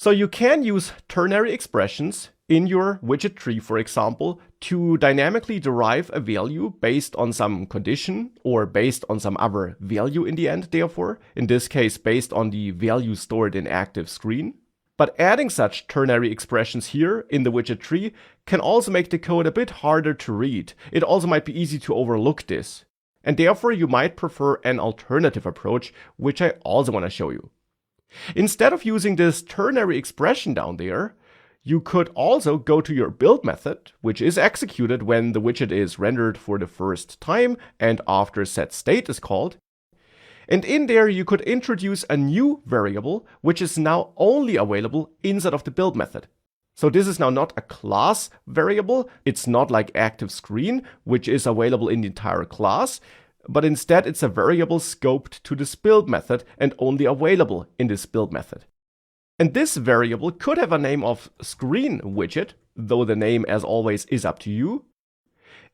So you can use ternary expressions in your widget tree, for example, to dynamically derive a value based on some condition or based on some other value in the end, therefore, in this case based on the value stored in ActiveScreen. But adding such ternary expressions here in the widget tree can also make the code a bit harder to read. It also might be easy to overlook this. And therefore you might prefer an alternative approach, which I also want to show you. Instead of using this ternary expression down there, you could also go to your build method, which is executed when the widget is rendered for the first time and after setState is called. And in there you could introduce a new variable, which is now only available inside of the build method. So this is now not a class variable. It's not like ActiveScreen, which is available in the entire class, but instead it's a variable scoped to this build method and only available in this build method. And this variable could have a name of screenWidget, though the name as always is up to you.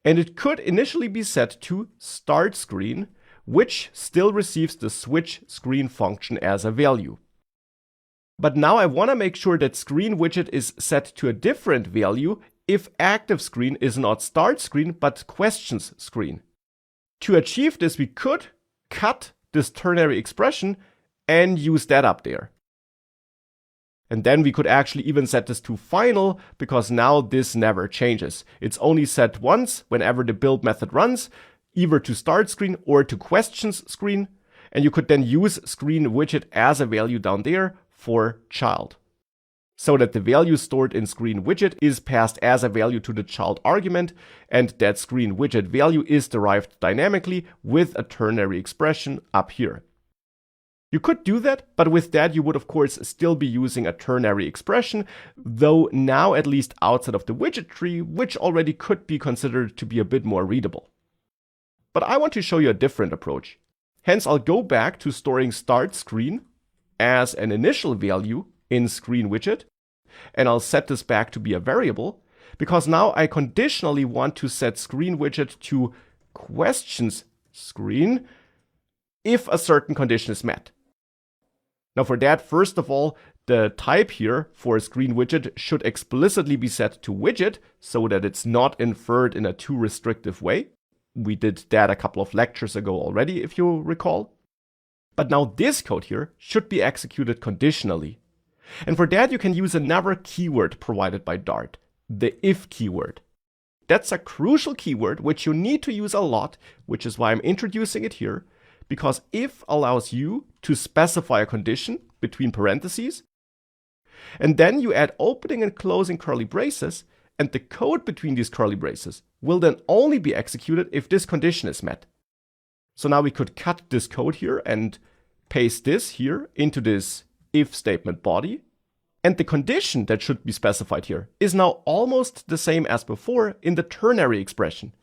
And it could initially be set to startScreen, which still receives the switchScreen function as a value. But now I want to make sure that screenWidget is set to a different value if ActiveScreen is not startScreen but questionsScreen. To achieve this, we could cut this ternary expression and use that up there. And then we could actually even set this to final, because now this never changes. It's only set once whenever the build method runs, either to startScreen or to questionsScreen. And you could then use screenWidget as a value down there for child, so that the value stored in screenWidget is passed as a value to the child argument, and that screenWidget value is derived dynamically with a ternary expression up here. You could do that, but with that you would of course still be using a ternary expression, though now at least outside of the widget tree, which already could be considered to be a bit more readable. But I want to show you a different approach. Hence I'll go back to storing startScreen as an initial value in screenWidget, and I'll set this back to be a variable, because now I conditionally want to set screenWidget to questionsScreen if a certain condition is met. Now for that, first of all, the type here for screenWidget should explicitly be set to widget, so that it's not inferred in a too restrictive way. We did that a couple of lectures ago already, if you recall. But now this code here should be executed conditionally. And for that you can use another keyword provided by Dart, the if keyword. That's a crucial keyword which you need to use a lot, which is why I'm introducing it here, because if allows you to specify a condition between parentheses, and then you add opening and closing curly braces, and the code between these curly braces will then only be executed if this condition is met. So now we could cut this code here and paste this here into this if statement body. And the condition that should be specified here is now almost the same as before in the ternary expression.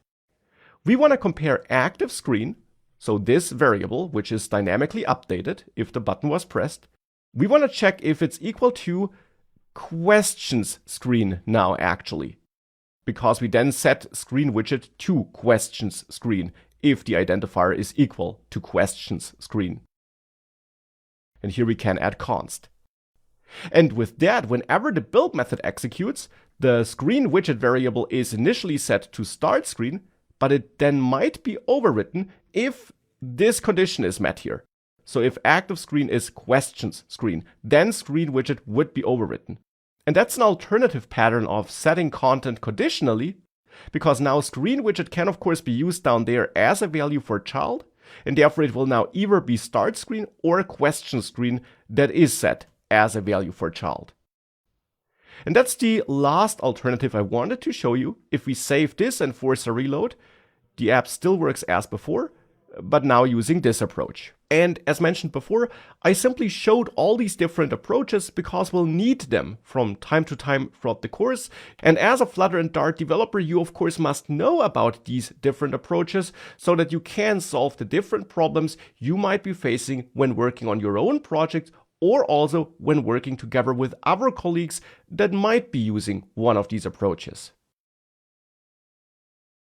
We want to compare ActiveScreen, so this variable, which is dynamically updated if the button was pressed. We want to check if it's equal to questionsScreen now actually, because we then set screenWidget to questionsScreen if the identifier is equal to questionsScreen. And here we can add const. And with that, whenever the build method executes, the screenWidget variable is initially set to startScreen, but it then might be overwritten if this condition is met here. So if ActiveScreen is questionsScreen, then screenWidget would be overwritten. And that's an alternative pattern of setting content conditionally, because now screenWidget can of course be used down there as a value for child, and therefore it will now either be startScreen or questionsScreen that is set as a value for child. And that's the last alternative I wanted to show you. If we save this and force a reload, the app still works as before, but now using this approach. And as mentioned before, I simply showed all these different approaches because we'll need them from time to time throughout the course. And as a Flutter and Dart developer, you of course must know about these different approaches so that you can solve the different problems you might be facing when working on your own project, or also when working together with other colleagues that might be using one of these approaches.